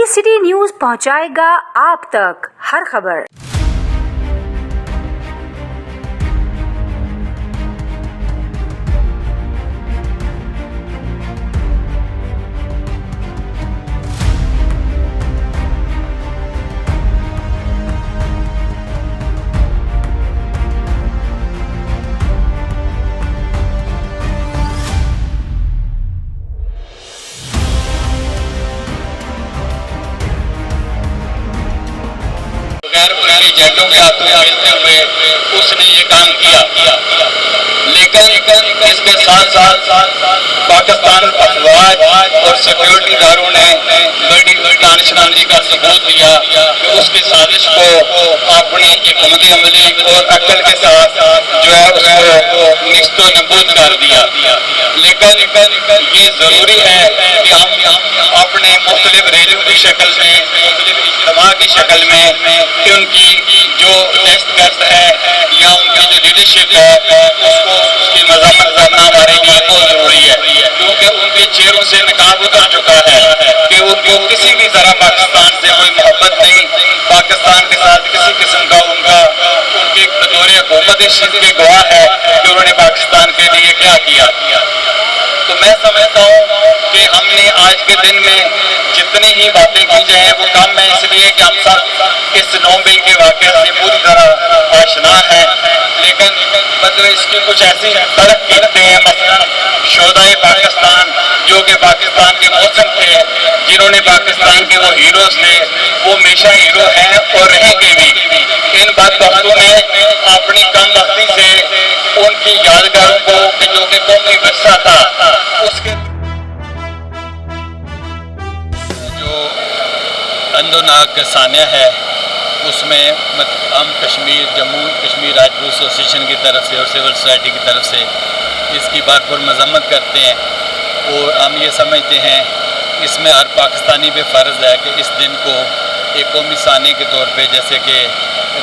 City news पहुंचाएगा आप तक हर खबर। एजेंटों के हाथों में मिलते हुए उसने ये काम किया, लेकिन इसके साथ साथ पाकिस्तान अफवाज और सिक्योरिटी इदारों ने बड़ी दानिशमंदी का सबूत दिया कि उसकी साजिश को अपनी हिकमत अमली और अक्ल के साथ जो है उसको निस्तो नबूद कर दिया। लेकिन ये ज़रूरी है कि हम अपने मुख्तलिफ रेडियो की शक्ल में, इज्तिमा की शक्ल में कि उनकी जो दहशतगर्द है या उनकी जो लीडरशिप है उसको उसकी मज़म्मत करना हमारे लिए बहुत ज़रूरी है, क्योंकि उनके चेहरों से नकाब उतर चुका है कि उनको किसी भी तरह पाकिस्तान से कोई मोहब्बत नहीं, पाकिस्तान के साथ किसी किस्म का उनके बतौर हुकूमत इस चीज़ के गवाह है कि उन्होंने पाकिस्तान के लिए क्या किया। तो मैं समझता हूँ कि हमने आज के दिन में जितनी ही बातें की जाए वो कम है, इसलिए कि हम सब इस 9 मई के वाक़े से पूरी तरह आशना है। लेकिन मतलब इसकी कुछ ऐसी तर्क कीमतें हैं, मसलन शोधाए पाकिस्तान जो कि पाकिस्तान के मौसम थे, जिन्होंने पाकिस्तान के वो हीरोज़ थे, वो हमेशा हीरो हैं और रहेंगे भी। इन बदबख्तों ने अपनी कम वक्ती से उनकी यादगारों को जो कि कौमी विरसा था उसके जो अंदोनाक सानिया है उसमें हम कश्मीर जम्मू कश्मीर राजपूत एसोसिएशन की तरफ से और सिविल सोसाइटी की तरफ से इसकी भरपूर मजम्मत करते हैं और हम ये समझते हैं इसमें हर पाकिस्तानी पे फ़र्ज़ है कि इस दिन को एक कौमी साने के तौर पे जैसे कि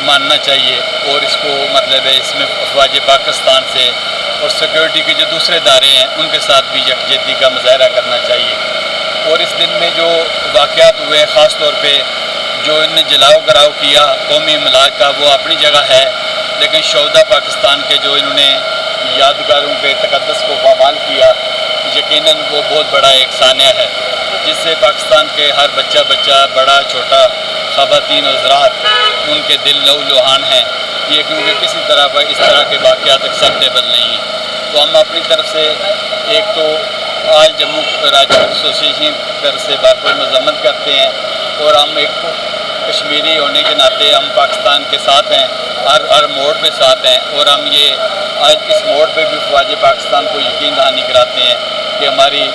मानना चाहिए और इसको मतलब है इसमें अफवाज पाकिस्तान से और सिक्योरिटी के जो दूसरे इदारे हैं उनके साथ भी यकजहती का मुजाहरा करना चाहिए। और इस दिन में जो वाक़यात हुए ख़ास तौर पे जो इन्होंने जलाओ कराव किया कौमी मिलाद का वो अपनी जगह है, लेकिन शौहदा पाकिस्तान के जो इन्होंने यादगारों के तक़द्दुस को पामाल किया यकीनन वो बहुत बड़ा एक सानिया है जिससे पाकिस्तान के हर बच्चा बड़ा छोटा ख़वातीन हज़रात उनके दिल लहू लुहान हैं ये, क्योंकि किसी तरह पर इस तरह के वाक़यात एक्सेप्टेबल नहीं हैं। तो हम अपनी तरफ से एक तो आज जम्मू राजपूत एसोसिएशन की तरफ से भरपूर मजम्मत करते हैं और हम एक कश्मीरी होने के नाते हम पाकिस्तान के साथ हैं, हर मोड़ पे साथ हैं और हम ये आज इस मोड़ पे भी फ़ौज पाकिस्तान को यकीन दहानी कराते हैं कि हमारी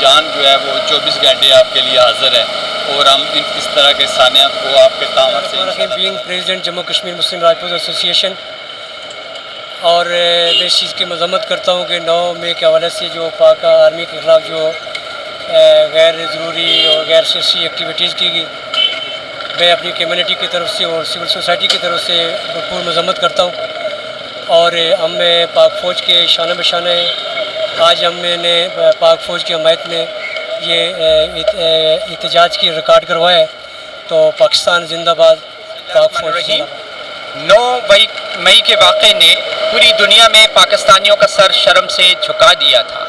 जान जो है वो 24 घंटे आपके लिए हाज़िर है और हम इस तरह के सानियात को आपके तामत से बीइंग प्रेसिडेंट जम्मू कश्मीर मुस्लिम राजपूत एसोसिएशन और मैं इस चीज़ की मजम्मत करता हूँ कि 9 मई के हवाले से जो पाक आर्मी के ख़िलाफ़ जो गैर ज़रूरी और गैर सियासी एक्टिविटीज़ की गई, मैं अपनी कम्युनिटी की तरफ से और सिविल सोसाइटी की तरफ से भरपूर मजम्मत करता हूँ। और हम पाक फ़ौज के शान बशान आज हमने पाक फ़ौज की हमायत में ये एहतजाज की रिकॉर्ड करवाया है। तो पाकिस्तान जिंदाबाद, पाक फ़ौज जिंदाबाद। 9 मई के वाक़े ने पूरी दुनिया में पाकिस्तानियों का सर शर्म से झुका दिया था,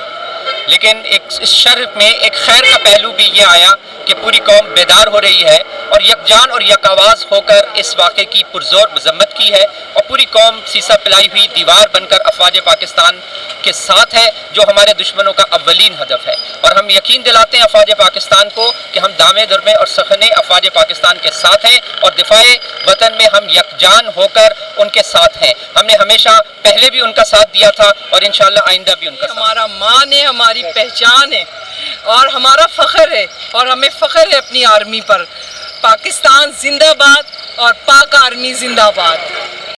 लेकिन इस शर में एक खैर का पहलू भी ये आया कि पूरी कौम बेदार हो रही है और यकजान और यक आवाज़ होकर इस वाक़े की पुरज़ोर मजम्मत की है और पूरी कौम सीसा पिलाई हुई दीवार बनकर अफवाज पाकिस्तान के साथ है जो हमारे दुश्मनों का अव्वलीन हदफ है। और हम यकीन दिलाते हैं अफवाज पाकिस्तान को कि हम दामे दुरमे और सखने अफवाज पाकिस्तान के साथ हैं और दिफाए वतन में हम यकजान होकर उनके साथ हैं। हमने हमेशा पहले भी उनका साथ दिया था और इंशाअल्लाह आइंदा भी उनका। हमारा मान है, हमारी पहचान है और हमारा फ़ख्र है और हमें फ़ख्र है अपनी आर्मी पर। पाकिस्तान जिंदाबाद और पाक आर्मी जिंदाबाद।